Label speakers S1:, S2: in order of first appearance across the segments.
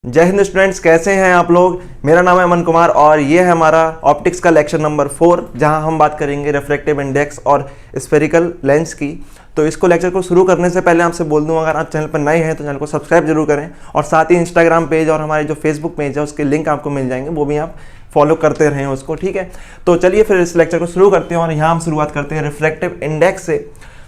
S1: जय हिंद स्टूडेंट्स, कैसे हैं आप लोग। मेरा नाम है अमन कुमार और ये है हमारा ऑप्टिक्स का लेक्चर नंबर 4, जहां हम बात करेंगे रिफ्रैक्टिव इंडेक्स और स्फेरिकल लेंस की। तो इसको लेक्चर को शुरू करने से पहले आपसे बोल दूं, अगर आप चैनल पर नए हैं तो चैनल को सब्सक्राइब जरूर करें और साथ ही इंस्टाग्राम पेज और हमारे जो फेसबुक पेज है उसके लिंक आपको मिल जाएंगे, वो भी आप फॉलो करते रहें उसको, ठीक है। तो चलिए फिर इस लेक्चर को शुरू करते हैं और यहाँ हम शुरुआत करते हैं रिफ्रैक्टिव इंडेक्स से।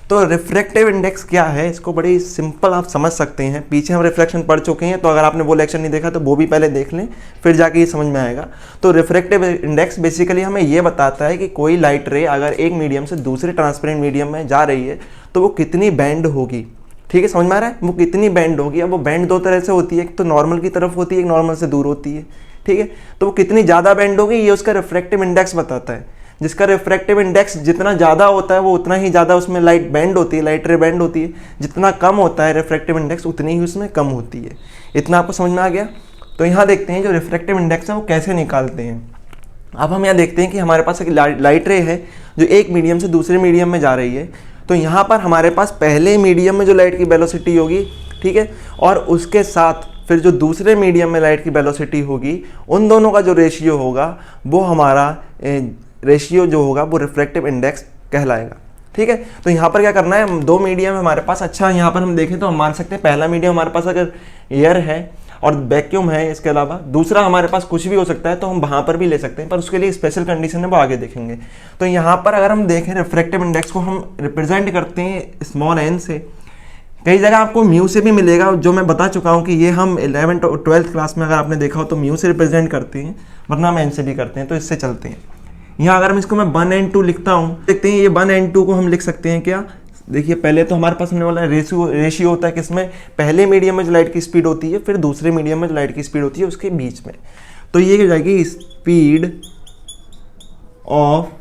S1: तो रिफ्रैक्टिव इंडेक्स क्या है, इसको बड़ी सिंपल आप समझ सकते हैं। पीछे हम रिफ्रैक्शन पढ़ चुके हैं, तो अगर आपने वो लेक्चर नहीं देखा तो वो भी पहले देख लें, फिर जाके ये समझ में आएगा। तो रिफ्रैक्टिव इंडेक्स बेसिकली हमें ये बताता है कि कोई लाइट रे अगर एक मीडियम से दूसरे ट्रांसपेरेंट मीडियम में जा रही है तो वो कितनी बैंड होगी। ठीक है, समझ में आ रहा है, वो कितनी बैंड होगी। अब वो बैंड दो तरह से होती है, एक तो नॉर्मल की तरफ होती है, एक नॉर्मल से दूर होती है। ठीक है, तो वो कितनी ज़्यादा बैंड होगी ये उसका रिफ्रैक्टिव इंडेक्स बताता है। जिसका रिफ्रैक्टिव इंडेक्स जितना ज़्यादा होता है वो उतना ही ज़्यादा उसमें लाइट बैंड होती है, लाइट रे बैंड होती है। जितना कम होता है रिफ्रैक्टिव इंडेक्स उतनी ही उसमें कम होती है। इतना आपको समझ में आ गया। तो यहाँ देखते हैं जो रिफ्रैक्टिव इंडेक्स है वो कैसे निकालते हैं। अब हम यहाँ देखते हैं कि हमारे पास एक लाइट रे है जो एक मीडियम से दूसरे मीडियम में जा रही है। तो यहाँ पर हमारे पास पहले मीडियम में जो लाइट की वेलोसिटी होगी, ठीक है, और उसके साथ फिर जो दूसरे मीडियम में लाइट की वेलोसिटी होगी, उन दोनों का जो रेशियो होगा वो हमारा रेशियो जो होगा वो रिफ्रैक्टिव इंडेक्स कहलाएगा। ठीक है, तो यहाँ पर क्या करना है, दो मीडियम हमारे पास। अच्छा, यहाँ पर हम देखें तो हम मान सकते हैं पहला मीडियम हमारे पास अगर एयर है और वैक्यूम है, इसके अलावा दूसरा हमारे पास कुछ भी हो सकता है, तो हम वहाँ पर भी ले सकते हैं, पर उसके लिए स्पेशल कंडीशन है, वो आगे देखेंगे। तो यहाँ पर अगर हम देखें रिफ्रैक्टिव इंडेक्स को हम रिप्रेजेंट करते हैं स्मॉल एन से। कई जगह आपको म्यू से भी मिलेगा, जो मैं बता चुका हूँ कि ये हम 11th और 12th क्लास में अगर आपने देखा हो तो म्यू से रिप्रेजेंट करते हैं, वरना हम एन से भी करते हैं। तो इससे चलते हैं। यहाँ अगर इसको मैं 1 and 2 लिखता हूँ, देखते हैं ये 1 and 2 को हम लिख सकते हैं क्या। देखिए, पहले तो हमारे पास होने वाला रेशियो होता है किसमें, पहले मीडियम में जो लाइट की स्पीड होती है फिर दूसरे मीडियम में जो लाइट की स्पीड होती है उसके बीच में। तो ये हो जाएगी speed of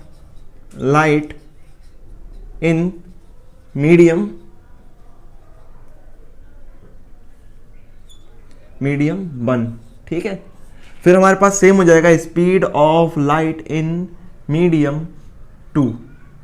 S1: light in medium 1। ठीक है, फिर हमारे पास सेम हो जाएगा speed of light in medium 2।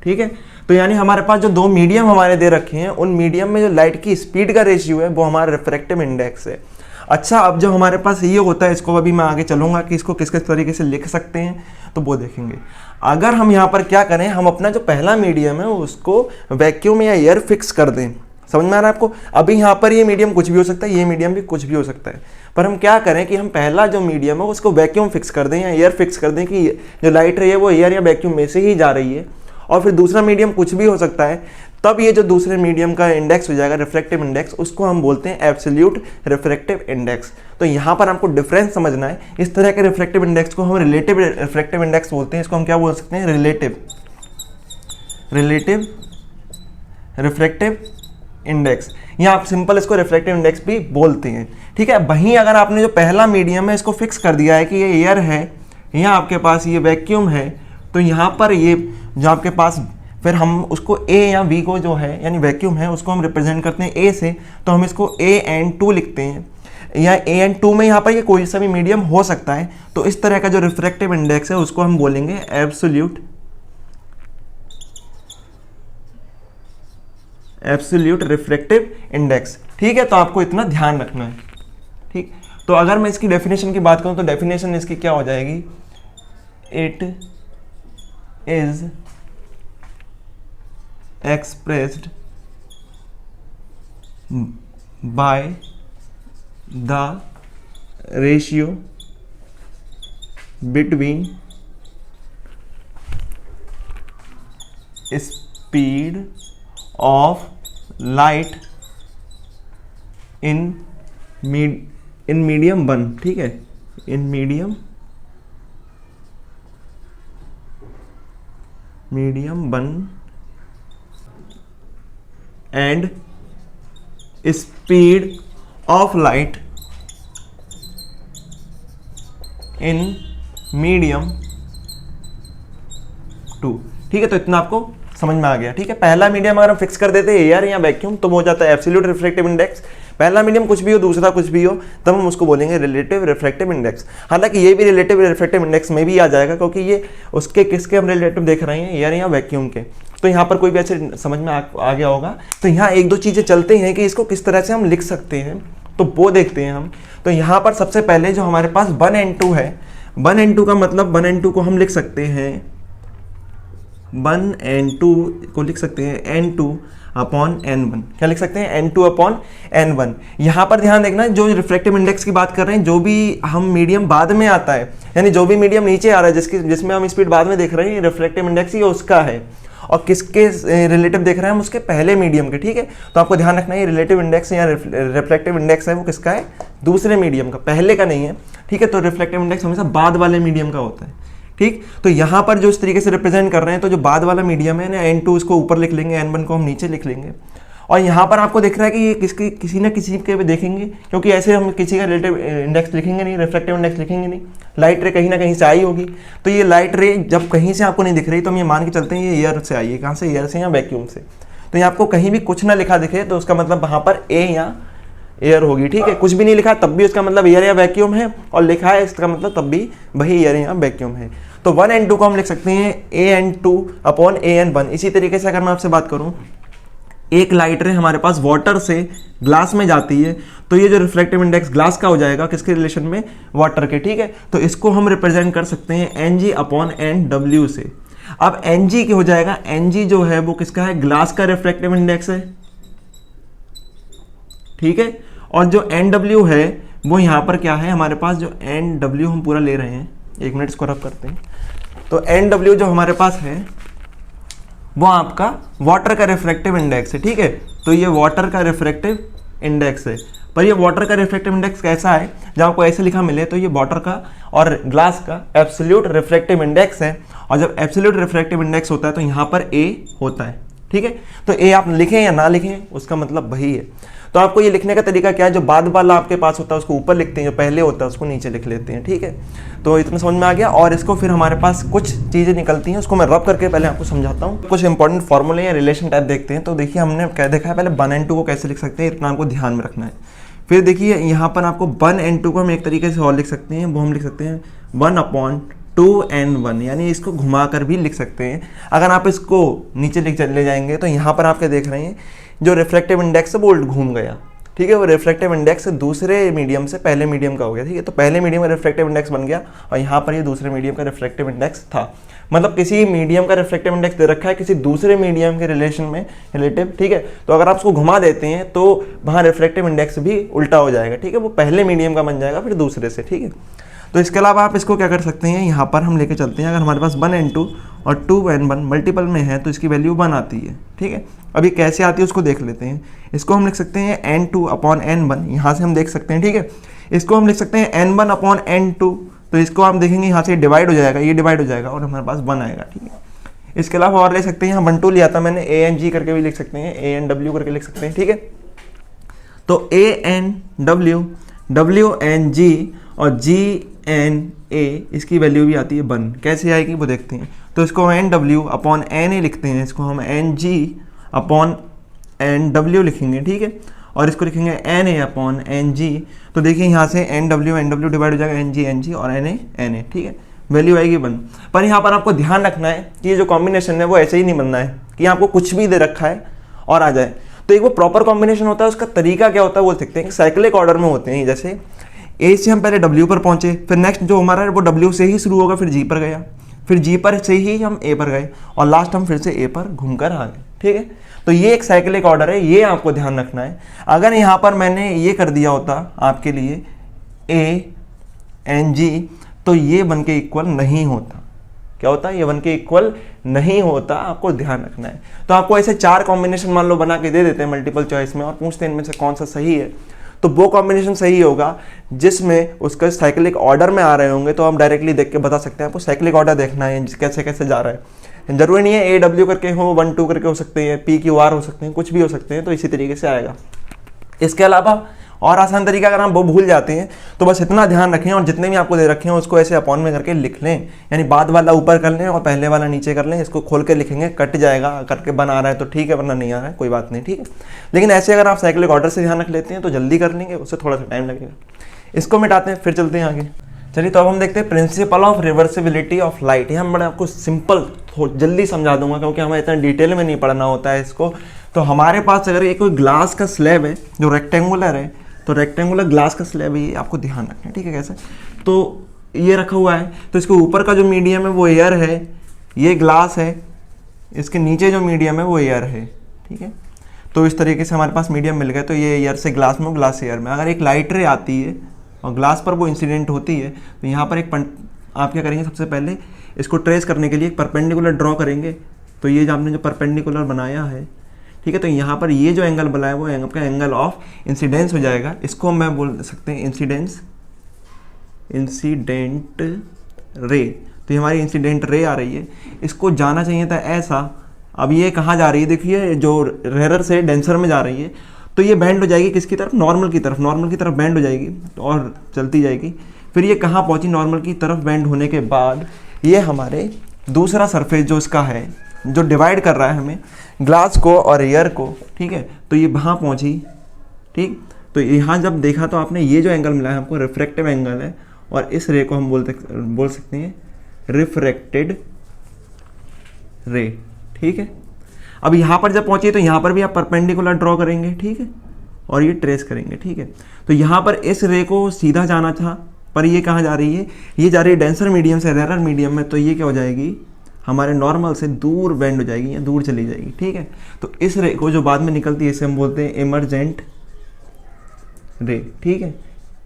S1: ठीक है, तो यानी हमारे पास जो दो मीडियम हमारे दे रखे हैं, उन मीडियम में जो लाइट की स्पीड का रेशियो है वो हमारा रिफ्रैक्टिव इंडेक्स है। अच्छा, अब जो हमारे पास ये होता है, इसको अभी मैं आगे चलूंगा कि इसको किस किस तरीके से लिख सकते हैं, तो वो देखेंगे। अगर हम यहाँ पर क्या करें, हम अपना जो पहला मीडियम है उसको वैक्यूम या एयर फिक्स कर दें। समझ में आ रहा है आपको। अभी यहाँ पर ये मीडियम कुछ भी हो सकता है, ये मीडियम भी कुछ भी हो सकता है, पर हम क्या करें कि हम पहला जो मीडियम है उसको वैक्यूम फिक्स कर दें या एयर फिक्स कर दें कि जो लाइट रे है वो एयर या वैक्यूम में से ही जा रही है, और फिर दूसरा मीडियम कुछ भी हो सकता है। तब ये जो दूसरे मीडियम का इंडेक्स हो जाएगा रिफ्रैक्टिव इंडेक्स, उसको हम बोलते हैं एब्सोल्यूट रिफ्रैक्टिव इंडेक्स। तो यहाँ पर आपको डिफरेंस समझना है। इस तरह के रिफ्रैक्टिव इंडेक्स को हम रिलेटिव रिफ्रैक्टिव इंडेक्स बोलते हैं। इसको हम क्या बोल सकते हैं, रिलेटिव रिफ्रैक्टिव इंडेक्स, या आप सिंपल इसको रिफ्रैक्टिव इंडेक्स भी बोलते हैं। ठीक है, वहीं अगर आपने जो पहला मीडियम है इसको फिक्स कर दिया है कि ये एयर है, यहाँ आपके पास ये वैक्यूम है, तो यहाँ पर ये जो आपके पास, फिर हम उसको ए या वी को जो है यानी वैक्यूम है उसको हम रिप्रेजेंट करते हैं ए से, तो हम इसको AN2 लिखते हैं, या AN2 में यहाँ पर ये कोई सा भी मीडियम हो सकता है। तो इस तरह का जो रिफ्रैक्टिव इंडेक्स है उसको हम बोलेंगे एब्सोल्यूट रिफ्रैक्टिव इंडेक्स। ठीक है, तो आपको इतना ध्यान रखना है। ठीक, तो अगर मैं इसकी डेफिनेशन की बात करूं तो डेफिनेशन इसकी क्या हो जाएगी, it is expressed by the ratio between speed of light in medium 1। ठीक है, in medium 1 and speed of light in medium 2। ठीक है, तो इतना आपको समझ में आ गया। ठीक है, पहला मीडियम अगर हम फिक्स कर देते हैं एयर या वैक्यूम तो वो हो जाता है एब्सोल्यूट रिफ्रैक्टिव इंडेक्स। पहला मीडियम कुछ भी हो, दूसरा कुछ भी हो, तब हम उसको बोलेंगे रिलेटिव रिफ्रैक्टिव इंडेक्स। हालांकि ये भी रिलेटिव रिफ्रैक्टिव इंडेक्स में भी आ जाएगा, क्योंकि ये उसके किसके हम रिलेटिव देख रहे हैं, एयर या वैक्यूम के। तो यहाँ पर कोई भी अच्छे समझ में आ गया होगा। तो यहाँ एक दो चीज़ें चलते हैं कि इसको किस तरह से हम लिख सकते हैं, तो वो देखते हैं हम। तो यहाँ पर सबसे पहले जो हमारे पास 1n2 है, 1n2 का मतलब 1n2 को हम लिख सकते हैं 1n2 को लिख सकते हैं n2 अपॉन n1। क्या लिख सकते हैं? n2 upon n1। यहाँ पर ध्यान देखना, जो रिफ्रैक्टिव इंडेक्स की बात कर रहे हैं, जो भी हम मीडियम बाद में आता है, यानी जो भी मीडियम नीचे आ रहा है जिसमें हम स्पीड बाद में देख रहे हैं, रिफ्रैक्टिव इंडेक्स ही उसका है। और किसके रिलेटिव देख रहे हैं हम? उसके पहले मीडियम के। ठीक है, तो आपको ध्यान रखना है रिलेटिव इंडेक्स या रिफ्लेक्टिव इंडेक्स है वो किसका है? दूसरे मीडियम का, पहले का नहीं है। ठीक है, तो रिफ्लेक्टिव इंडेक्स हमेशा बाद वाले मीडियम का होता है। ठीक, तो यहाँ पर जो इस तरीके से रिप्रेजेंट कर रहे हैं, तो जो बाद वाला मीडियम है ना, n2 इसको ऊपर लिख लेंगे, n1 को हम नीचे लिख लेंगे। और यहाँ पर आपको दिख रहा है कि ये किसी न किसी के देखेंगे, क्योंकि ऐसे हम किसी का रिलेटिव इंडेक्स लिखेंगे नहीं, रिफ्लेक्टिव इंडेक्स लिखेंगे नहीं। लाइट रे कहीं ना कहीं से आई होगी, तो ये लाइट रे जब कहीं से आपको नहीं दिख रही तो हम ये मान के चलते हैं ये एयर से आई है। कहाँ से? एयर से या वैक्यूम से। तो ये आपको कहीं भी कुछ ना लिखा दिखे तो उसका मतलब वहाँ पर ए या एयर होगी। ठीक है, कुछ भी नहीं लिखा तब भी उसका मतलब एयर या वैक्यूम है, और लिखा है इसका मतलब तब भी वही एयर या वैक्यूम है। तो 1n2 को हम लिख सकते हैं an2 अपॉन an1। इसी तरीके से अगर मैं आपसे बात करूं, एक लाइट रे हमारे पास वाटर से ग्लास में जाती है, तो ये जो रिफ्लेक्टिव इंडेक्स ग्लास का हो जाएगा किसके रिलेशन में? वाटर के। ठीक है, तो इसको हम रिप्रेजेंट कर सकते हैं Ng अपॉन NW से। अब Ng क्या हो जाएगा? Ng जो है वो किसका है? ग्लास का रिफ्लेक्टिव इंडेक्स है। ठीक है, और जो NW है वो यहाँ पर क्या है हमारे पास? जो NW हम पूरा ले रहे हैं, एक मिनट इसको रब करते हैं। तो NW जो हमारे पास है वो आपका वाटर का रिफ्रैक्टिव इंडेक्स है। ठीक है, तो ये वाटर का रिफ्रैक्टिव इंडेक्स है। पर ये वाटर का रिफ्रैक्टिव इंडेक्स कैसा है? जब आपको ऐसे लिखा मिले तो ये वाटर का और ग्लास का एब्सोल्यूट रिफ्रैक्टिव इंडेक्स है। और जब एब्सोल्यूट रिफ्रैक्टिव इंडेक्स होता है तो यहाँ पर A होता है। ठीक है, तो A आप लिखें या ना लिखें उसका मतलब वही है। तो आपको ये लिखने का तरीका क्या है? जो बाद वाला आपके पास होता है उसको ऊपर लिखते हैं, जो पहले होता है उसको नीचे लिख लेते हैं। ठीक है, तो इतना समझ में आ गया। और इसको फिर हमारे पास कुछ चीज़ें निकलती हैं, उसको मैं रब करके पहले आपको समझाता हूँ। कुछ इंपॉर्टेंट फॉर्मूले या रिलेशन टाइप देखते हैं। तो देखिए हमने क्या देखा है, पहले 1n2 को कैसे लिख सकते हैं, इतना आपको ध्यान में रखना है। फिर देखिए यहाँ पर आपको 1n2 को हम एक तरीके से और लिख सकते हैं, वो हम लिख सकते हैं 1/2n1, यानी इसको घुमा कर भी लिख सकते हैं। अगर आप इसको नीचे ले जाएंगे तो यहाँ पर आप क्या देख रहे हैं, जो रिफ्लेक्टिव इंडेक्स है वो उल्ट घूम गया। ठीक है, वो रिफ्लेक्टिव इंडेक्स दूसरे मीडियम से पहले मीडियम का हो गया। ठीक है, तो पहले मीडियम का रिफ्लेक्टिव इंडेक्स बन गया और यहाँ पर ये दूसरे मीडियम का रिफ्लेक्टिव इंडेक्स था। मतलब किसी मीडियम का रिफ्लेक्टिव इंडेक्स दे रखा है किसी दूसरे मीडियम के रिलेशन में, रिलेटिव। ठीक है, तो अगर आप उसको घुमा देते हैं तो वहाँ रिफ्लेक्टिव इंडेक्स भी उल्टा हो जाएगा। ठीक है, वो पहले मीडियम का बन जाएगा फिर दूसरे से। ठीक है, तो इसके अलावा आप इसको क्या कर सकते हैं, यहाँ पर हम लेके चलते हैं। अगर हमारे पास 1n2 और 2n1 मल्टीपल में है तो इसकी वैल्यू 1 आती है। ठीक है, अभी कैसे आती है उसको देख लेते हैं। इसको हम लिख सकते हैं n2 अपॉन n1, यहाँ से हम देख सकते हैं। ठीक है, इसको हम लिख सकते हैं n1 अपॉन n2, तो इसको हम देखेंगे यहाँ से डिवाइड हो जाएगा, ये डिवाइड हो जाएगा और हमारे पास 1 आएगा। ठीक है, इसके अलावा और ले सकते हैं, यहाँ 1 2 लिया था मैंने, ANG करके भी लिख सकते हैं, ANW करके लिख सकते हैं। ठीक है, तो ANW, WNG और GNA इसकी वैल्यू भी आती है 1। कैसे आएगी वो देखते हैं। तो इसको NW अपॉन NA लिखते हैं, इसको हम NG अपॉन NW लिखेंगे। ठीक है, और इसको लिखेंगे NA अपॉन NG। तो देखिए यहाँ से NW डिवाइड हो जाएगा NG और NA। ठीक है, वैल्यू आएगी 1। पर यहाँ पर आपको ध्यान रखना है कि ये जो कॉम्बिनेशन है वो ऐसे ही नहीं बनना है कि आपको कुछ भी दे रखा है और आ जाए। तो एक वो प्रॉपर कॉम्बिनेशन होता है, उसका तरीका क्या होता है वो देखते हैं। साइक्लिक ऑर्डर में होते हैं, जैसे A से हम पहले W पर पहुंचे, फिर नेक्स्ट जो हमारा है वो W से ही शुरू होगा, फिर G पर गया, फिर G पर से ही हम A पर गए और लास्ट हम फिर से A पर घूमकर आ गए। ठीक है, तो ये एक साइक्लिक ऑर्डर है, ये आपको ध्यान रखना है। अगर यहाँ पर मैंने ये कर दिया होता आपके लिए ANG, तो ये बन के इक्वल नहीं होता। क्या होता है? ये बन के इक्वल नहीं होता, आपको ध्यान रखना है। तो आपको ऐसे 4 कॉम्बिनेशन मान लो बना के दे देते हैं मल्टीपल चॉइस में और पूछते हैं इनमें से कौन सा सही है, तो वो कॉम्बिनेशन सही होगा जिसमें उसका साइक्लिक ऑर्डर में आ रहे होंगे। तो हम डायरेक्टली देख के बता सकते हैं, आपको साइक्लिक ऑर्डर देखना है कैसे कैसे जा रहा है। जरूरी नहीं है AW करके हो, 1 2 करके हो सकते हैं, PQR हो सकते हैं, कुछ भी हो सकते हैं। तो इसी तरीके से आएगा। इसके अलावा और आसान तरीका अगर हम वो भूल जाते हैं तो बस इतना ध्यान रखें और जितने भी आपको दे रखे हैं उसको ऐसे अपॉन में करके लिख लें, यानी बाद वाला ऊपर कर लें और पहले वाला नीचे कर लें। इसको खोल के लिखेंगे, कट जाएगा, करके बना रहा है तो ठीक है, वरना नहीं आ रहा है कोई बात नहीं। ठीक है, लेकिन ऐसे अगर आप साइक्लिक ऑर्डर से ध्यान रख लेते हैं तो जल्दी कर लेंगे, उससे थोड़ा सा टाइम लगेगा। इसको मिटाते हैं, फिर चलते हैं आगे। चलिए, तो अब हम देखते हैं principle of reversibility of light. ये हम बड़े आपको सिंपल जल्दी समझा दूंगा क्योंकि हमें इतना डिटेल में नहीं पढ़ना होता है इसको। तो हमारे पास अगर ये कोई ग्लास का स्लैब है जो रेक्टेंगुलर है, तो रेक्टेंगुलर ग्लास का स्लैब है, ये आपको ध्यान रखना है, ठीक है। कैसे, तो ये रखा हुआ है, तो इसके ऊपर का जो मीडियम है वो एयर है, ये ग्लास है, इसके नीचे जो मीडियम है वो एयर है, ठीक है। तो इस तरीके से हमारे पास मीडियम मिल गया। तो ये एयर से ग्लास में, ग्लास से एयर में। अगर एक लाइट रे आती है और ग्लास पर वो इंसिडेंट होती है, तो यहाँ पर आप क्या करेंगे, सबसे पहले इसको ट्रेस करने के लिए एक परपेंडिकुलर ड्रॉ करेंगे। तो ये जो आपने जो परपेंडिकुलर बनाया है, ठीक है, तो यहाँ पर ये जो एंगल बनाया है वो आपका एंगल ऑफ इंसिडेंस हो जाएगा। इसको मैं बोल सकते हैं इंसिडेंट रे। तो ये हमारी इंसिडेंट रे आ रही है, इसको जाना चाहिए था ऐसा। अब ये कहाँ जा रही है, देखिए जो रेरर से डेंसर में जा रही है, तो ये बैंड हो जाएगी किसकी तरफ, नॉर्मल की तरफ। नॉर्मल की तरफ बैंड हो जाएगी और चलती जाएगी। फिर ये कहाँ पहुँची, नॉर्मल की तरफ बैंड होने के बाद ये हमारे दूसरा सरफेस जो इसका है, जो डिवाइड कर रहा है हमें ग्लास को और एयर को, ठीक है, तो ये वहाँ पहुँची, ठीक। तो यहाँ जब देखा तो आपने ये जो एंगल मिला है हमको रिफ्रैक्टिव एंगल है, और इस रे को हम बोल सकते हैं रिफ्रैक्टेड रे, ठीक है। अब यहाँ पर जब पहुँचे तो यहाँ पर भी आप परपेंडिकुलर ड्रॉ करेंगे, ठीक है, और ये ट्रेस करेंगे, ठीक है। तो यहाँ पर इस रे को सीधा जाना था, पर ये कहाँ जा रही है, ये जा रही है डेंसर मीडियम से रेरर मीडियम में। तो ये क्या हो जाएगी, हमारे नॉर्मल से दूर बेंड हो जाएगी या दूर चली जाएगी, ठीक है। तो इस रे को जो बाद में निकलती है इसे हम बोलते हैं इमरजेंट रे, ठीक है।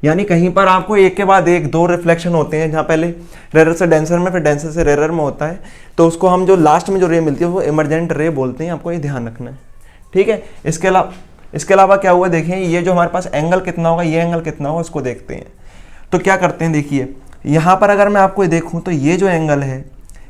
S1: यानी कहीं पर आपको एक के बाद एक दो रिफ्लेक्शन होते हैं, जहाँ पहले रेरर से डेंसर में, फिर डेंसर से रेरर में होता है, तो उसको हम जो लास्ट में जो रे मिलती है वो इमरजेंट रे बोलते हैं। आपको ये ध्यान रखना है, ठीक है। इसके अलावा क्या हुआ, देखें ये जो हमारे पास एंगल कितना होगा, ये एंगल कितना होगा, उसको देखते हैं। तो क्या करते हैं, देखिए यहाँ पर अगर मैं आपको देखूँ तो ये जो एंगल है,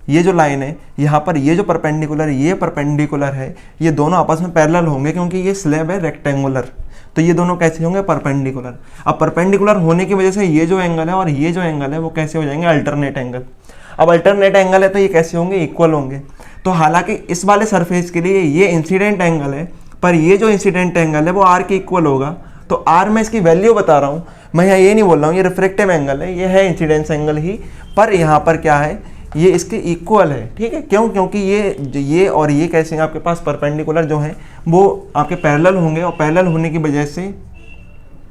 S1: ये जो लाइन है, यहाँ पर ये जो परपेंडिकुलर, ये परपेंडिकुलर है, ये दोनों आपस में पैरेलल होंगे, क्योंकि ये स्लैब है रेक्टेंगुलर। तो ये दोनों कैसे होंगे, परपेंडिकुलर। अब परपेंडिकुलर होने की वजह से ये जो एंगल है और ये जो एंगल है वो कैसे हो जाएंगे, अल्टरनेट एंगल। अब अल्टरनेट एंगल है तो ये कैसे होंगे, इक्वल होंगे। तो हालांकि इस वाले सरफेस के लिए ये इंसिडेंट एंगल है, पर ये जो इंसिडेंट एंगल है वो आर के इक्वल होगा। तो आर में इसकी वैल्यू बता रहा हूँ, मैं यहाँ ये नहीं बोल रहा हूँ ये रिफ्रैक्टिव एंगल है, ये है इंसिडेंस एंगल ही, पर यहाँ पर क्या है, ये इसके इक्वल है, ठीक है। क्यों, क्योंकि ये और ये कैसे हैं, आपके पास परपेंडिकुलर जो है वो आपके पैरेलल होंगे, और पैरेलल होने की वजह से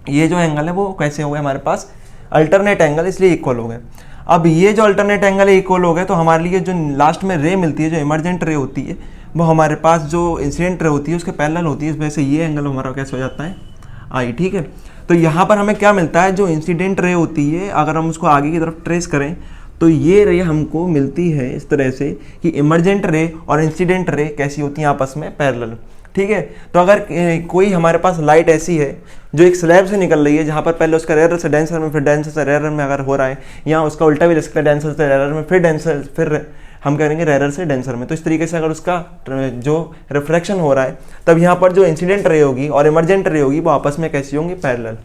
S1: ये जो एंगल है वो कैसे हो गए हमारे पास, अल्टरनेट एंगल, इसलिए इक्वल हो गए। अब ये जो अल्टरनेट एंगल है इक्वल हो गए, तो हमारे लिए जो लास्ट में रे मिलती है, जो इमरजेंट रे होती है, वो हमारे पास जो इंसिडेंट रे होती है उसके पैरेलल होती है। इस वजह से ये एंगल हमारा कैसे हो जाता है, आई, ठीक है। तो यहाँ पर हमें क्या मिलता है, जो इंसिडेंट रे होती है, अगर हम उसको आगे की तरफ ट्रेस करें तो ये रे हमको मिलती है इस तरह से कि इमरजेंट रे और इंसिडेंट रे कैसी होती हैं, आपस में पैरेलल, ठीक है। तो अगर कोई हमारे पास लाइट ऐसी है जो एक स्लैब से निकल रही है, जहाँ पर पहले उसका रेरर से डेंसर में, फिर डेंसर से रेरर में अगर हो रहा है, या उसका उल्टा भी ले सकता है, डेंसर से रेरर में, फिर हम करेंगे रेरर से डेंसर में। तो इस तरीके से अगर उसका जो रिफ्रैक्शन हो रहा है, तब यहाँ पर जो इंसिडेंट रे होगी और इमरजेंट रे होगी वो आपस में कैसी होंगी, पैरेलल,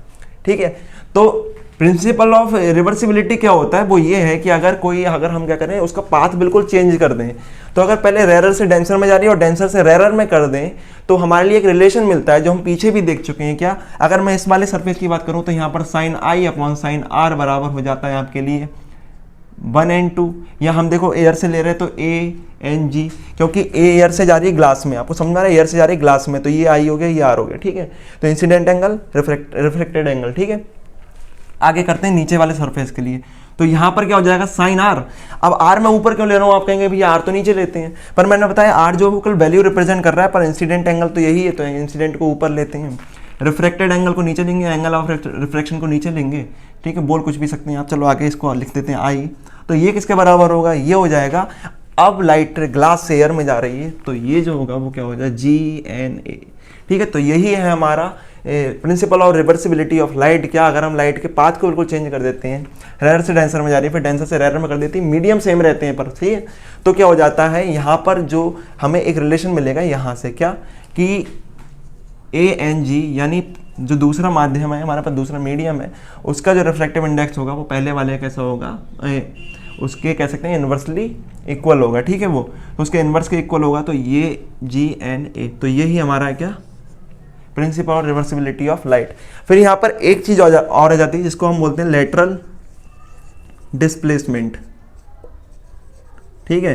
S1: ठीक है। तो प्रिंसिपल ऑफ रिवर्सिबिलिटी क्या होता है, वो ये है कि अगर हम क्या करें, उसका पाथ बिल्कुल चेंज कर दें। तो अगर पहले रेरर से डेंसर में जा रही है और डेंसर से रेरर में कर दें, तो हमारे लिए एक रिलेशन मिलता है जो हम पीछे भी देख चुके हैं। क्या, अगर मैं इस वाले सरफेस की बात करूं तो यहाँ पर sine I upon sine R बराबर हो जाता है आपके लिए 1n2, या हम देखो एयर से ले रहे हैं तो ANG, क्योंकि ए एयर से जा रही है ग्लास में, आपको समझ में आ रहा है, एयर से जा रही है ग्लास में, तो ये आई हो गया, ये आर हो गया, ठीक है। तो इंसिडेंट एंगल, रिफ्लेक्टेड एंगल, ठीक है। आगे करते हैं नीचे वाले सरफेस के लिए। तो यहाँ पर क्या हो जाएगा, साइन आर। अब आर मैं ऊपर क्यों ले रहा हूँ, आप कहेंगे भैया आर तो नीचे लेते हैं, पर मैंने बताया आर जो कल वैल्यू रिप्रेजेंट कर रहा है, पर इंसिडेंट एंगल तो यही है, तो इंसिडेंट को ऊपर लेते हैं, रिफ्रैक्टेड एंगल को नीचे लेंगे, एंगल ऑफ रिफ्रैक्शन को नीचे लेंगे, ठीक है। बोल कुछ भी सकते हैं आप, चलो आगे इसको लिख देते हैं आई। तो ये किसके बराबर होगा, ये हो जाएगा, अब लाइट ग्लास से एयर में जा रही है, तो ये जो होगा वो क्या हो जाएगा, GNA, ठीक है। तो यही है हमारा principle of reversibility of light. क्या, अगर हम लाइट के पाथ को बिल्कुल चेंज कर देते हैं, रेरर से डेंसर में जा रही है, फिर डेंसर से रेरर में कर देती है, मीडियम सेम रहते हैं पर, ठीक है, तो क्या हो जाता है, यहाँ पर जो हमें एक रिलेशन मिलेगा यहाँ से, क्या कि ANG, यानी जो दूसरा माध्यम है हमारे पास, दूसरा मीडियम है, उसका जो रिफ्रैक्टिव इंडेक्स होगा वो पहले वाले कैसा होगा, उसके कह सकते हैं इन्वर्सली इक्वल होगा, ठीक है। वो तो उसके इन्वर्स के इक्वल होगा, तो ये GNA। तो यही हमारा है क्या, principle of reversibility of light. फिर यहाँ पर एक चीज और आ जाती है जिसको हम बोलते हैं लेटरल डिस्प्लेसमेंट, ठीक है,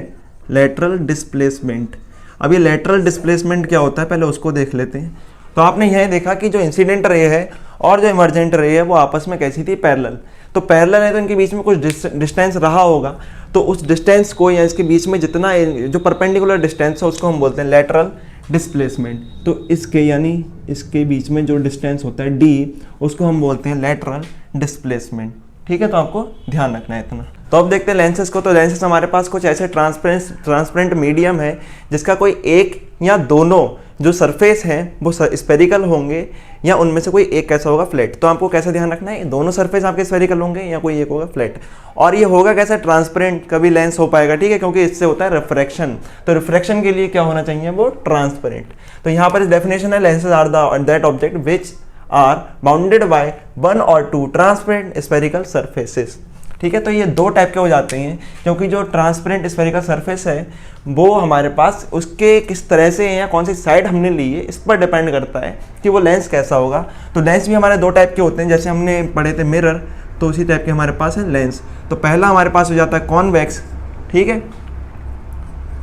S1: लेटरल डिस्प्लेसमेंट। अब ये लेटरल डिस्प्लेसमेंट क्या होता है, पहले उसको देख लेते हैं। तो आपने यह देखा कि जो इंसिडेंट रे है और जो इमर्जेंट रे है वो आपस में कैसी थी, पैरेलल। तो पैरेलल है तो इनके बीच में कुछ डिस्टेंस रहा होगा, तो उस डिस्टेंस को या इसके बीच में जितना जो परपेंडिकुलर डिस्टेंस है उसको हम बोलते हैं लेटरल डिस्प्लेसमेंट। तो इसके यानी इसके बीच में जो डिस्टेंस होता है d, उसको हम बोलते हैं लेटरल डिस्प्लेसमेंट। ठीक है, तो आपको ध्यान रखना है इतना। तो अब देखते हैं लेंसेज को। तो लेंसेज हमारे पास कुछ ऐसे ट्रांसपेरेंट मीडियम है जिसका कोई एक या दोनों जो सरफेस हैं वो स्फेरिकल होंगे या उनमें से कोई एक कैसा होगा, फ्लैट। तो आपको कैसा ध्यान रखना है, दोनों सरफेस आपके स्फेरिकल होंगे या कोई एक होगा फ्लैट। और ये होगा कैसा, ट्रांसपेरेंट कभी लेंस हो पाएगा, ठीक है, क्योंकि इससे होता है रिफ्रैक्शन। तो रिफ्रैक्शन के लिए क्या होना चाहिए, वो ट्रांसपेरेंट। तो यहाँ पर इस डेफिनेशन है, lenses are that object which are bounded by one और टू ट्रांसपेरेंट स्फेरिकल सरफेसेस। ठीक है, तो ये दो टाइप के हो जाते हैं, क्योंकि जो ट्रांसपेरेंट स्फेरिकल सरफेस है वो हमारे पास उसके किस तरह से या कौन सी साइड हमने ली है इस पर डिपेंड करता है कि वो लेंस कैसा होगा। तो लेंस भी हमारे दो टाइप के होते हैं, जैसे हमने पढ़े थे मिरर, तो उसी टाइप के हमारे पास है लेंस। तो पहला हमारे पास हो जाता है कॉन्वेक्स, ठीक है,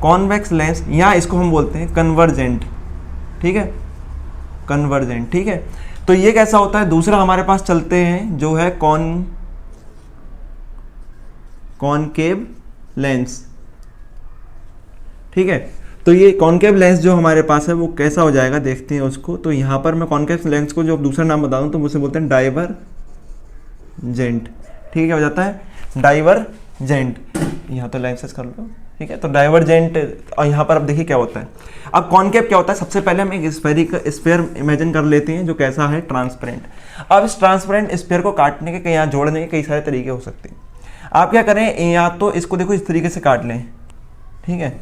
S1: कॉन्वेक्स लेंस, या इसको हम बोलते हैं कन्वर्जेंट। ठीक है, कन्वर्जेंट। ठीक है, तो ये कैसा होता है, दूसरा हमारे पास चलते हैं जो है कॉनकेव लेंस। ठीक है, तो ये कॉनकेव लेंस जो हमारे पास है वो कैसा हो जाएगा, देखते हैं उसको। तो यहाँ पर मैं कॉनकेव लेंस को जो दूसरा नाम बता दूँ तो उसे बोलते हैं डाइवरजेंट। ठीक है, हो जाता है डाइवरजेंट। यहाँ तो लेंसेस कर लो, ठीक है, तो डाइवरजेंट। और यहाँ पर अब देखिए क्या होता है। अब कॉनकेव क्या होता है, सबसे पहले हम एक स्फेयर इमेजिन कर लेते हैं जो कैसा है, ट्रांसपेरेंट। अब इस ट्रांसपेरेंट स्फेयर को काटने के, यहाँ जोड़ने के कई सारे तरीके हो सकते हैं। आप क्या करें, या तो इसको देखो इस तरीके से काट लें, ठीक है,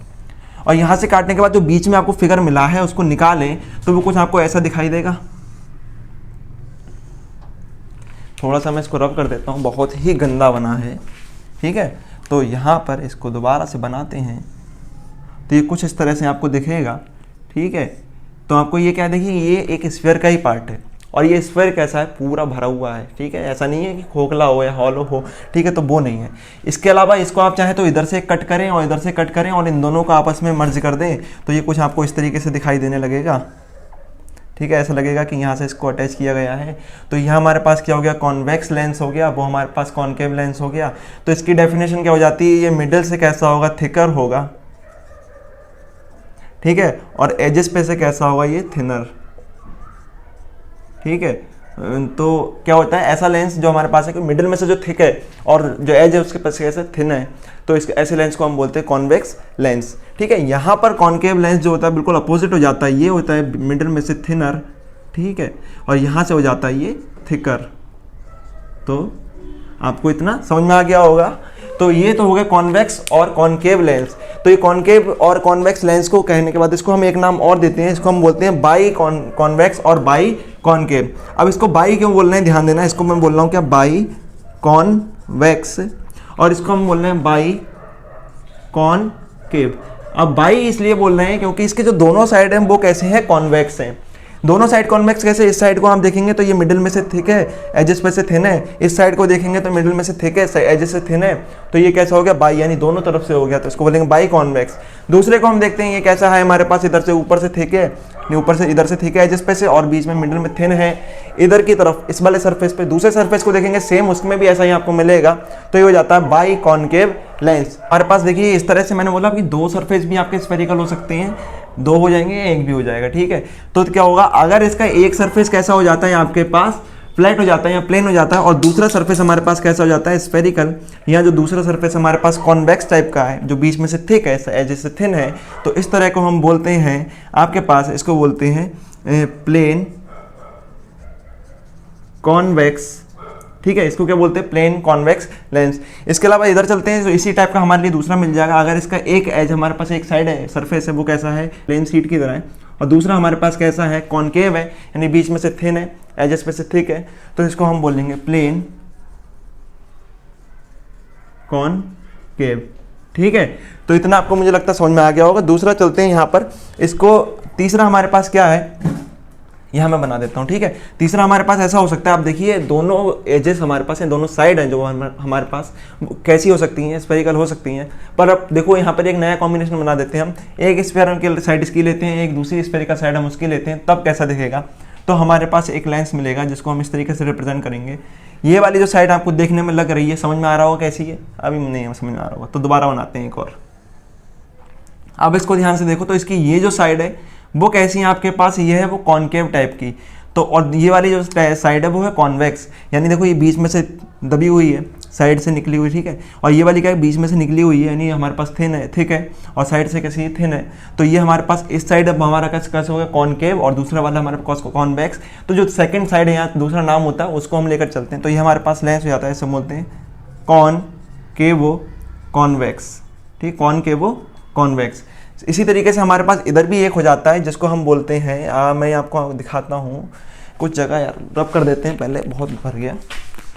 S1: और यहाँ से काटने के बाद जो बीच में आपको फिगर मिला है उसको निकालें तो वो कुछ आपको ऐसा दिखाई देगा। थोड़ा सा मैं इसको रब कर देता हूँ, बहुत ही गंदा बना है। ठीक है, तो यहाँ पर इसको दोबारा से बनाते हैं तो ये कुछ इस तरह से आपको दिखेगा। ठीक है, तो आपको ये क्या देखिए, ये एक स्फीयर का ही पार्ट है और ये स्फीयर कैसा है, पूरा भरा हुआ है। ठीक है, ऐसा नहीं है कि खोखला हो या हॉलो हो, ठीक है, तो वो नहीं है। इसके अलावा इसको आप चाहें तो इधर से कट करें और इधर से कट करें और इन दोनों को आपस में मर्ज कर दें तो ये कुछ आपको इस तरीके से दिखाई देने लगेगा। ठीक है, ऐसा लगेगा कि यहाँ से इसको अटैच किया गया है। तो यहाँ हमारे पास क्या हो गया, कॉन्वेक्स लेंस हो गया, वो हमारे पास कॉनकेव लेंस हो गया। तो इसकी डेफिनेशन क्या हो जाती है, ये मिडल से कैसा होगा, थिकर होगा। ठीक है, और एजेस पे से कैसा होगा, ये थिनर। ठीक है, तो क्या होता है, ऐसा लेंस जो हमारे पास है कि मिडिल में से जो थिक है और जो एज है उसके पास कैसे थिन है, तो इस ऐसे लेंस को हम बोलते हैं कॉन्वेक्स लेंस। ठीक है, यहाँ पर कॉनकेव लेंस जो होता है बिल्कुल अपोजिट हो जाता है, ये होता है मिडिल में से थिनर। ठीक है, और यहाँ से हो जाता है ये थिकर। तो आपको इतना समझ में आ गया होगा। तो ये तो हो गया कॉन्वेक्स और कॉनकेव लेंस। तो ये कॉनकेव और कॉन्वेक्स लेंस को कहने के बाद इसको हम एक नाम और देते हैं, इसको हम बोलते हैं बाई कॉन्वेक्स और बाई कॉनकेव। अब इसको बाई क्यों बोल रहे हैं, ध्यान देना, इसको मैं बोल रहा हूँ क्या, बाई कॉन्वेक्स, और इसको हम बोल रहे हैं बाई कॉनकेव। अब बाई इसलिए बोल रहे हैं क्योंकि इसके जो दोनों साइड हैं वो कैसे हैं, कॉन्वेक्स हैं। दोनों साइड कॉन्वेक्स कैसे, इस साइड को हम देखेंगे तो ये मिडिल में से थिक है, एजेस पे से थिन है, इस साइड को देखेंगे तो मिडिल में से थिक है, एजेस से थिन है, तो ये कैसा हो गया, बाई, यानी दोनों तरफ से हो गया, तो इसको बोलेंगे बाई कॉन्वेक्स। दूसरे को हम देखते हैं, ये कैसा है, हमारे पास इधर से ऊपर से थिक है, ऊपर से इधर से थिक है एजेस पे से, और बीच में मिडिल में थिन है इधर की तरफ इस वाले सरफेस पे। दूसरे सरफेस को देखेंगे सेम, उसमें भी ऐसा ही आपको मिलेगा, तो ये हो जाता है बाई कॉनकेव लेंस। हमारे पास देखिए इस तरह से मैंने बोला कि दो सरफेस भी आपके स्फेरिकल हो सकते हैं, दो हो जाएंगे, एक भी हो जाएगा। ठीक है, तो क्या होगा, अगर इसका एक सरफेस कैसा हो जाता है आपके पास, फ्लैट हो जाता है या प्लेन हो जाता है, और दूसरा सरफेस हमारे पास कैसा हो जाता है, स्फेरिकल, या जो दूसरा सरफेस हमारे पास कॉन्वेक्स टाइप का है जो बीच में से थिक है, एजेस से थिन है, तो इस तरह को हम बोलते हैं आपके पास, इसको बोलते हैं प्लेन कॉन्वेक्स। ठीक है, इसको क्या बोलते हैं, प्लेन कॉन्वेक्स लेंस। इसके अलावा इधर चलते हैं तो इसी टाइप का हमारे लिए दूसरा मिल जाएगा। अगर इसका एक एज हमारे पास, एक साइड है सरफेस है वो कैसा है, प्लेन शीट की तरह है, और दूसरा हमारे पास कैसा है, कॉनकेव है, यानी बीच में से थिन है, एजेस पे से थिक है, तो इसको हम बोलेंगे प्लेन कॉनकेव। ठीक है, तो इतना आपको मुझे लगता है समझ में आ गया होगा। दूसरा चलते हैं यहाँ पर, इसको तीसरा हमारे पास क्या है, यहाँ मैं बना देता हूँ। ठीक है, तीसरा हमारे पास ऐसा हो सकता है, आप देखिए दोनों एजेस हमारे पास हैं, दोनों साइड हैं जो हमारे पास कैसी हो सकती हैं, स्फेरिकल हो सकती हैं। पर अब देखो यहाँ पर एक नया कॉम्बिनेशन बना देते हैं हम, एक स्फेयर की साइड इसकी लेते हैं, एक दूसरी स्फेरिकल साइड हम उसकी लेते हैं, तब कैसा दिखेगा। तो हमारे पास एक लेंस मिलेगा जिसको हम इस तरीके से रिप्रेजेंट करेंगे। ये वाली जो साइड आपको देखने में लग रही है, समझ में आ रहा होगा कैसी है? अभी नहीं समझ में आ रहा होगा तो दोबारा बनाते हैं एक और। अब इसको ध्यान से देखो तो इसकी ये जो साइड है वो कैसी है आपके पास, ये है वो कॉनकेव टाइप की। तो और ये वाली जो साइड है वो है कॉन्वेक्स, यानी देखो ये बीच में से दबी हुई है, साइड से निकली हुई, ठीक है। और ये वाली क्या है, बीच में से निकली हुई है, यानी हमारे पास थिन है, थिक है, और साइड से कैसी थिन है। तो ये हमारे पास इस साइड अब हमारा कैसे हो गया कॉनकेव, और दूसरा वाला हमारे पास कॉन्वेक्स। तो जो सेकंड साइड है यहाँ दूसरा नाम होता है उसको हम लेकर चलते हैं। तो ये हमारे पास लेंस हो जाता है, इसे बोलते हैं कॉनकेवो कॉन्वेक्स, ठीक, कॉनकेवो कॉन्वेक्स। इसी तरीके से हमारे पास इधर भी एक हो जाता है जिसको हम बोलते हैं, मैं आपको दिखाता हूँ कुछ जगह, यार रब कर देते हैं पहले, बहुत भर गया,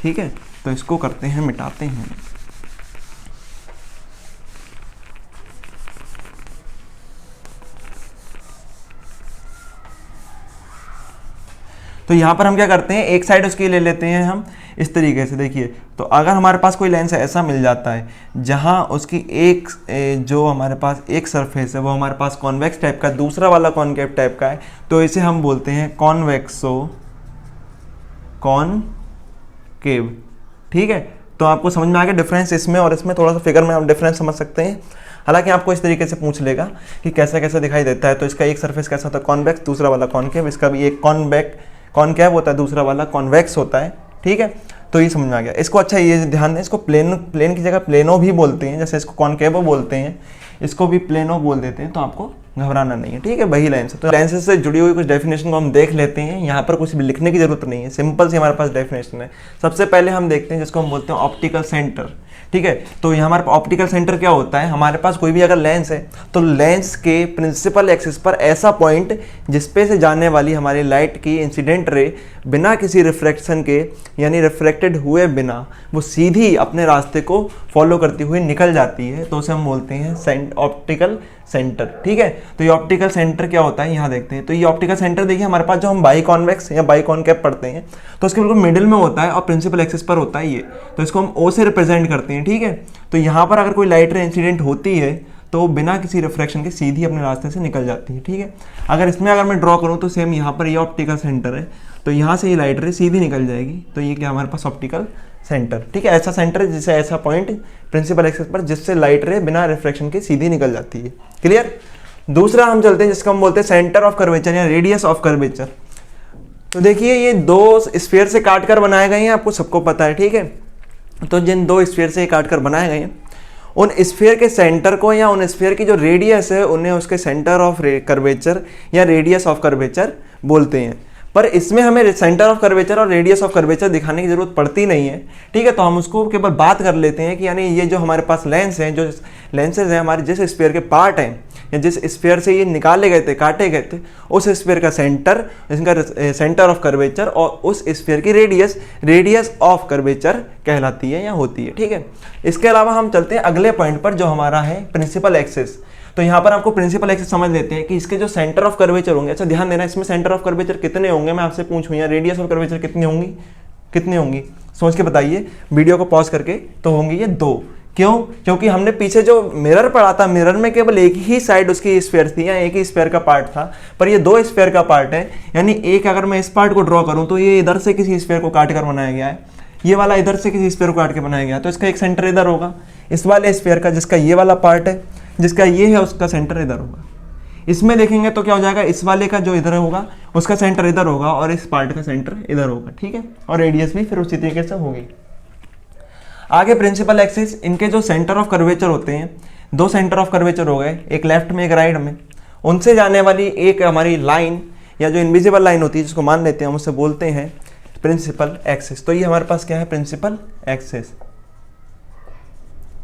S1: ठीक है। तो इसको करते हैं, मिटाते हैं। तो यहाँ पर हम क्या करते हैं, एक साइड उसकी ले लेते हैं हम इस तरीके से। देखिए, तो अगर हमारे पास कोई लेंस ऐसा मिल जाता है जहाँ उसकी एक जो हमारे पास एक सरफेस है वो हमारे पास कॉन्वेक्स टाइप का, दूसरा वाला कॉनकेव टाइप का है, तो इसे हम बोलते हैं कॉन्वेक्सो कॉनकेव, ठीक है। तो आपको समझ में आ गया डिफरेंस इसमें और इसमें, थोड़ा सा फिगर में आप डिफरेंस समझ सकते हैं। हालांकि आपको इस तरीके से पूछ लेगा कि कैसा कैसा दिखाई देता है। तो इसका एक सरफेस कैसा होता है, कॉन्वेक्स, दूसरा वाला कॉनकेव। इसका भी एक कॉनकेव होता है, दूसरा वाला कॉन्वेक्स होता है, ठीक है। तो ये समझ में आ गया। इसको अच्छा ये ध्यान दें, इसको प्लेन की जगह प्लेनो भी बोलते हैं, जैसे इसको कॉनकेवो बोलते हैं, इसको भी प्लेनो बोल देते हैं। तो आपको घबराना नहीं है, ठीक है, वही लेंस है। तो लेंसेज से जुड़ी हुई कुछ डेफिनेशन को हम देख लेते हैं। यहाँ पर कुछ भी लिखने की जरूरत नहीं है, सिंपल सी हमारे पास डेफिनेशन है। सबसे पहले हम देखते हैं जिसको हम बोलते हैं ऑप्टिकल सेंटर, ठीक है। तो यहाँ हमारे ऑप्टिकल सेंटर क्या होता है, हमारे पास कोई भी अगर लेंस है तो लेंस के प्रिंसिपल एक्सिस पर ऐसा पॉइंट जिसपे से जाने वाली हमारी लाइट की इंसिडेंट रे बिना किसी रिफ्रैक्शन के, यानी रिफ्रैक्टेड हुए बिना, वो सीधी अपने रास्ते को फॉलो करती हुई निकल जाती है। तो उसे हम बोलते हैं ऑप्टिकल सेंटर, ठीक है। तो ये ऑप्टिकल सेंटर क्या होता है, यहाँ देखते हैं। तो ये ऑप्टिकल सेंटर देखिए हमारे पास जो हम बाई कॉन्वेक्स या बाई कॉनकेव पढ़ते हैं तो उसके बिल्कुल मिडिल में होता है और प्रिंसिपल एक्सिस पर होता है ये। तो इसको हम ओ से रिप्रेजेंट करते हैं, ठीक है। तो यहाँ पर अगर कोई लाइट रे इंसिडेंट होती है तो बिना किसी रिफ्रैक्शन के सीधी अपने रास्ते से निकल जाती है, ठीक है। अगर मैं ड्रॉ करूँ तो सेम यहाँ पर ये ऑप्टिकल सेंटर है, तो यहाँ से ये लाइट रे सीधी निकल जाएगी। तो ये क्या हमारे पास ऑप्टिकल सेंटर, ठीक है। ऐसा सेंटर है जिसे ऐसा पॉइंट प्रिंसिपल एक्सिस पर जिससे लाइट रे बिना रिफ्रैक्शन के सीधी निकल जाती है। क्लियर। दूसरा हम चलते हैं जिसको हम बोलते हैं सेंटर ऑफ कर्वेचर या रेडियस ऑफ कर्वेचर। तो देखिए ये दो स्फीयर से काट कर बनाए गए हैं, आपको सबको पता है, ठीक है। तो जिन दो स्फीयर से काट कर बनाए गए हैं उन स्फीयर के सेंटर को या उन स्फीयर की जो रेडियस है उन्हें उसके सेंटर ऑफ कर्वेचर या रेडियस ऑफ कर्वेचर बोलते हैं। पर इसमें हमें सेंटर ऑफ कर्वेचर और रेडियस ऑफ कर्वेचर दिखाने की जरूरत पड़ती नहीं है, ठीक है। तो हम उसको केवल बात कर लेते हैं कि यानी ये जो हमारे पास लेंस हैं, जो लेंसेज हैं हमारे जिस स्फीयर के पार्ट हैं या जिस स्फीयर से ये निकाले गए थे, काटे गए थे, उस स्फीयर का सेंटर, इसका सेंटर ऑफ कर्वेचर, और उस स्फीयर की रेडियस ऑफ कर्वेचर कहलाती है या होती है, ठीक है। इसके अलावा हम चलते हैं अगले पॉइंट पर जो हमारा है प्रिंसिपल एक्सिस। तो यहाँ पर आपको प्रिंसिपल एक्सिस समझ लेते हैं कि इसके जो सेंटर ऑफ कर्वेचर होंगे, अच्छा ध्यान देना, इसमें सेंटर ऑफ कर्वेचर कितने होंगे मैं आपसे पूछूं, या रेडियस ऑफ कर्वेचर कितनी होंगी सोच के बताइए, वीडियो को पॉज करके। तो होंगी ये दो। क्यों? क्योंकि हमने पीछे जो मिरर पढ़ा था, मिरर में केवल एक ही साइड उसकी स्फीयर थी या एक ही स्फीयर का पार्ट था, पर ये दो स्फीयर का पार्ट है। यानी एक अगर मैं इस पार्ट को ड्रॉ करूं तो ये इधर से किसी स्फीयर को काट कर बनाया गया है, ये वाला इधर से किसी स्फीयर को काट के बनाया गया है, तो इसका एक सेंटर इधर होगा। इस वाले स्फीयर का जिसका ये वाला पार्ट है, जिसका ये है, उसका सेंटर इधर होगा। इसमें देखेंगे तो क्या हो जाएगा, इस वाले का जो इधर होगा उसका सेंटर इधर होगा और इस पार्ट का सेंटर इधर होगा, ठीक है। और रेडियस भी फिर उसी तरीके से होगी। आगे प्रिंसिपल एक्सिस, इनके जो सेंटर ऑफ कर्वेचर होते हैं, दो सेंटर ऑफ कर्वेचर हो गए, एक लेफ्ट में एक राइट में, उनसे जाने वाली एक हमारी लाइन या जो इनविजिबल लाइन होती है जिसको मान लेते हैं हम, उसे बोलते हैं प्रिंसिपल एक्सिस। तो ये हमारे पास क्या है, प्रिंसिपल एक्सिस,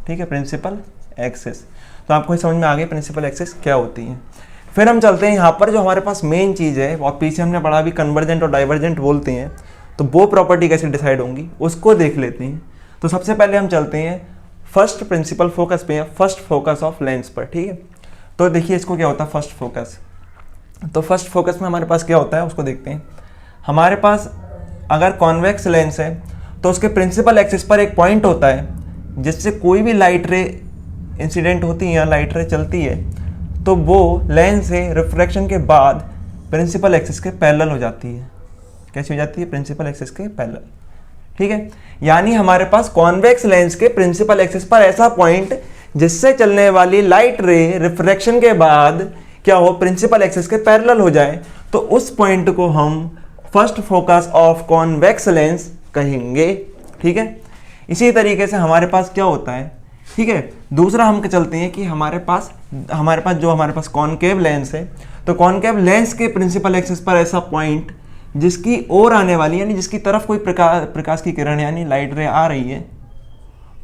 S1: ठीक है, प्रिंसिपल एक्सिस। तो आपको समझ में आ गई प्रिंसिपल एक्सिस क्या होती है। फिर हम चलते हैं यहाँ पर जो हमारे पास मेन चीज़ है, और पीछे हमने पढ़ा भी कन्वर्जेंट और डाइवर्जेंट बोलते हैं, तो वो प्रॉपर्टी कैसे डिसाइड होंगी उसको देख लेते हैं। तो सबसे पहले हम चलते हैं फर्स्ट प्रिंसिपल फोकस पे, फर्स्ट फोकस ऑफ लेंस पर, ठीक है। तो देखिए इसको क्या होता है फर्स्ट फोकस। तो फर्स्ट फोकस में हमारे पास क्या होता है उसको देखते हैं। हमारे पास अगर कॉन्वेक्स लेंस है तो उसके प्रिंसिपल एक्सिस पर एक पॉइंट होता है जिससे कोई भी लाइट रे इंसिडेंट होती है या लाइट रे चलती है तो वो लेंस से रिफ्रैक्शन के बाद प्रिंसिपल एक्सिस के पैरेलल हो जाती है। कैसी हो जाती है, प्रिंसिपल एक्सिस के पैरेलल। ठीक है, यानी हमारे पास कॉन्वेक्स लेंस के प्रिंसिपल एक्सिस पर ऐसा पॉइंट जिससे चलने वाली लाइट रे रिफ्रैक्शन के बाद क्या हो, प्रिंसिपल एक्सिस के पैरेलल हो जाए, तो उस पॉइंट को हम first focus of convex lens कहेंगे। ठीक है, इसी तरीके से हमारे पास क्या होता है, ठीक है, दूसरा हम चलते हैं कि हमारे पास कॉनकेव लेंस है, तो कॉनकेव लेंस के प्रिंसिपल एक्सिस पर ऐसा पॉइंट जिसकी ओर आने वाली यानी जिसकी तरफ कोई प्रकाश की किरण यानी लाइट रे आ रही है,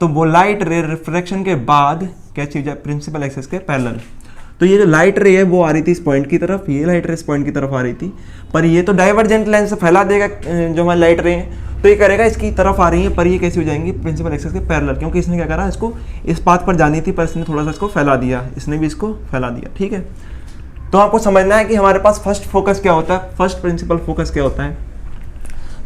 S1: तो वो लाइट रे रिफ्रैक्शन के बाद क्या चीज है, प्रिंसिपल एक्सिस के पैरेलल। तो ये जो लाइट रे है वो आ रही थी इस पॉइंट की तरफ, ये लाइट रे इस पॉइंट की तरफ आ रही थी, पर ये तो डाइवर्जेंट लेंस से फैला देगा जो हमारी लाइट रे है, तो ये करेगा इसकी तरफ आ रही है, पर ये कैसी हो जाएंगी, प्रिंसिपल एक्सिस के पैरेलल, क्योंकि इसने क्या करा, इसको इस पाथ पर जानी थी पर इसने थोड़ा सा इसको फैला दिया, इसने भी इसको फैला दिया। ठीक है, तो आपको समझना है कि हमारे पास फर्स्ट फोकस क्या होता है, फर्स्ट प्रिंसिपल फोकस क्या होता है।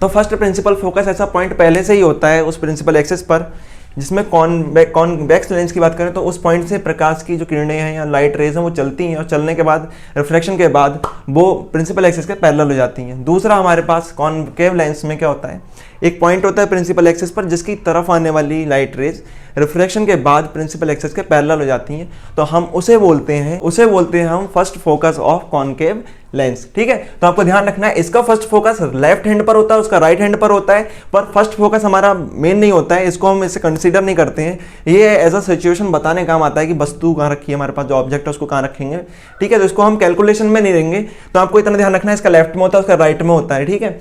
S1: तो फर्स्ट प्रिंसिपल फोकस ऐसा पॉइंट पहले से ही होता है उस प्रिंसिपल एक्सिस पर जिसमें कॉन्वेक्स लेंस की बात करें तो उस पॉइंट से प्रकाश की जो किरणें हैं या लाइट रेज हैं वो चलती हैं और चलने के बाद रिफ्लेक्शन के बाद वो प्रिंसिपल एक्सिस के पैरेलल हो जाती हैं। दूसरा हमारे पास कॉनकेव लेंस में क्या होता है, एक पॉइंट होता है प्रिंसिपल एक्सिस पर जिसकी तरफ आने वाली लाइट रेज रिफ्लेक्शन के बाद प्रिंसिपल एक्सिस के पैरेलल हो जाती हैं, तो हम उसे बोलते हैं हम first focus of concave lens. ठीक है, तो आपको ध्यान रखना है इसका फर्स्ट फोकस लेफ्ट हैंड पर होता है, उसका राइट हैंड पर होता है, पर फर्स्ट फोकस हमारा मेन नहीं होता है, इसको हम इसे कंसीडर नहीं करते हैं। ये एज अ सिचुएशन बताने काम आता है कि वस्तु कहाँ रखी है, हमारे पास जो ऑब्जेक्ट है उसको कहाँ रखेंगे। ठीक है, तो इसको हम कैलकुलेशन में नहीं लेंगे, तो आपको इतना ध्यान रखना है इसका लेफ्ट में होता है, उसका राइट में होता है। ठीक है,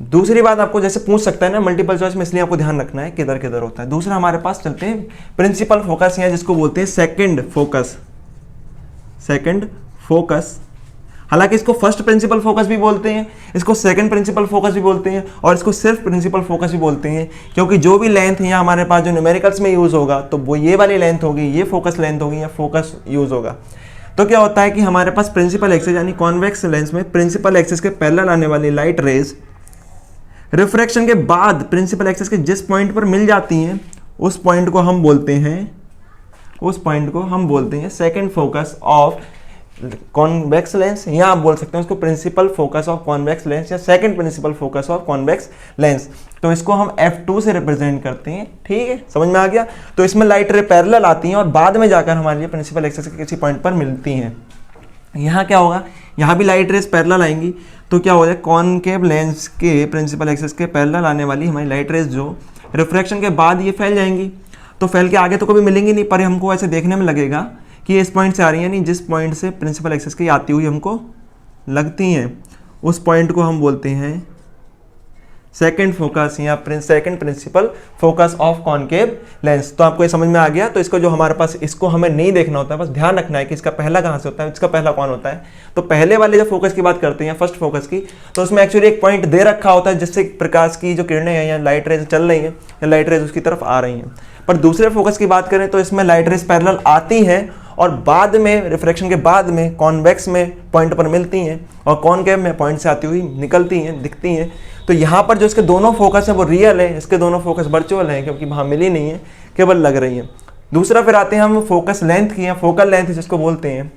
S1: दूसरी बात आपको जैसे पूछ सकता है ना मल्टीपल चॉइस में, इसलिए आपको ध्यान रखना है किधर किधर होता है। दूसरा हमारे पास चलते हैं प्रिंसिपल फोकस या जिसको बोलते हैं सेकंड फोकस। हालांकि इसको फर्स्ट प्रिंसिपल फोकस भी बोलते हैं, इसको सेकंड प्रिंसिपल फोकस भी बोलते हैं और इसको सिर्फ प्रिंसिपल फोकस भी बोलते हैं, क्योंकि जो भी लेंथ है हमारे पास जो न्यूमेरिकल्स में यूज होगा तो वो ये वाली लेंथ होगी, ये फोकस लेंथ होगी या फोकस यूज होगा। तो क्या होता है कि हमारे पास प्रिंसिपल एक्सिस यानी कॉन्वेक्स लेंस में प्रिंसिपल एक्सिस के पैरेलल आने वाली लाइट रेज रिफ्रैक्शन के बाद प्रिंसिपल एक्सिस के जिस पॉइंट पर मिल जाती हैं उस पॉइंट को हम बोलते हैं second focus of convex lens, या आप बोल सकते हैं उसको principal focus of convex lens या second principal focus of convex lens. तो इसको हम F2 से रिप्रेजेंट करते हैं। ठीक है, समझ में आ गया। तो इसमें लाइट रे पैरेलल आती हैं और बाद में जाकर हमारे लिए प्रिंसिपल एक्सिस के किसी पॉइंट पर मिलती हैं। यहाँ क्या होगा, यहाँ भी लाइट रेज पैरेलल आएंगी, तो क्या हो जाए, कॉनकेव लेंस के प्रिंसिपल एक्सिस के पैरेलल आने वाली हमारी लाइट रेज जो रिफ्रैक्शन के बाद ये फैल जाएंगी, तो फैल के आगे तो कभी मिलेंगी नहीं, पर हमको ऐसे देखने में लगेगा कि इस पॉइंट से आ रही है, नहीं जिस पॉइंट से प्रिंसिपल एक्सिस की आती हुई हमको लगती हैं उस पॉइंट को हम बोलते हैं सेकंड फोकस या second principal focus of concave lens. तो आपको ये समझ में आ गया। तो इसको जो हमारे पास इसको हमें नहीं देखना होता है, बस ध्यान रखना है कि इसका पहला कहाँ से होता है, इसका पहला कौन होता है। तो पहले वाले जो फोकस की बात करते हैं फर्स्ट फोकस की, तो उसमें एक्चुअली एक पॉइंट दे रखा होता है जिससे प्रकाश की जो किरणें हैं या लाइट रेज चल रही हैं या लाइट रेज उसकी तरफ आ रही हैं। पर दूसरे फोकस की बात करें तो इसमें लाइट रेज पैरेलल आती हैं और बाद में रिफ्रैक्शन के बाद में कॉन्वेक्स में पॉइंट पर मिलती हैं और कॉनकेव में पॉइंट से आती हुई निकलती हैं, दिखती हैं। तो यहाँ पर जो इसके दोनों फोकस है वो रियल है, इसके दोनों फोकस वर्चुअल हैं क्योंकि वहाँ मिली नहीं है, केवल लग रही है। दूसरा फिर आते हैं हम फोकस लेंथ की या फोकल लेंथ जिसको बोलते हैं।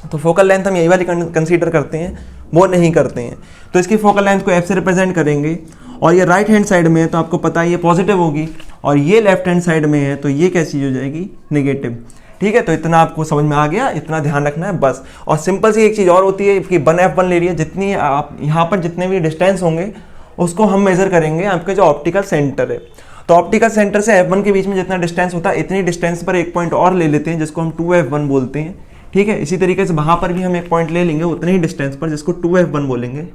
S1: तो फोकल लेंथ हम यही वाली कंसीडर करते हैं, वो नहीं करते हैं। तो इसकी फोकल लेंथ को F से रिप्रेजेंट करेंगे और ये राइट हैंड साइड में है तो आपको पता है ये पॉजिटिव होगी, और ये लेफ्ट हैंड साइड में है तो ये कैसी हो जाएगी, नेगेटिव। ठीक है, तो इतना आपको समझ में आ गया, इतना ध्यान रखना है बस। और सिंपल सी एक चीज़ और होती है कि 1F1 ले लिया, जितनी आप यहाँ पर जितने भी डिस्टेंस होंगे उसको हम मेजर करेंगे आपके जो ऑप्टिकल सेंटर है। तो ऑप्टिकल सेंटर से F1 के बीच में जितना डिस्टेंस होता है इतनी डिस्टेंस पर एक पॉइंट और ले लेते हैं जिसको हम 2F1 बोलते हैं। ठीक है, इसी तरीके से वहाँ पर भी हम एक पॉइंट ले लेंगे उतनी ही डिस्टेंस पर जिसको 2F1 बोलेंगे।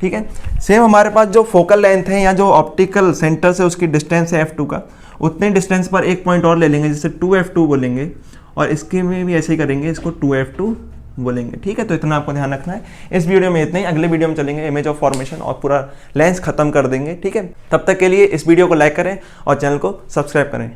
S1: ठीक है, सेम हमारे पास जो फोकल लेंथ है या जो ऑप्टिकल सेंटर से उसकी डिस्टेंस है F2 का, उतने डिस्टेंस पर एक पॉइंट और ले लेंगे जिसे 2F2 बोलेंगे, और इसके में भी ऐसे ही करेंगे, इसको 2F2 बोलेंगे। ठीक है, तो इतना आपको ध्यान रखना है। इस वीडियो में इतना ही, अगले वीडियो में चलेंगे इमेज ऑफ फॉर्मेशन और पूरा लेंस खत्म कर देंगे। ठीक है, तब तक के लिए इस वीडियो को लाइक करें और चैनल को सब्सक्राइब करें।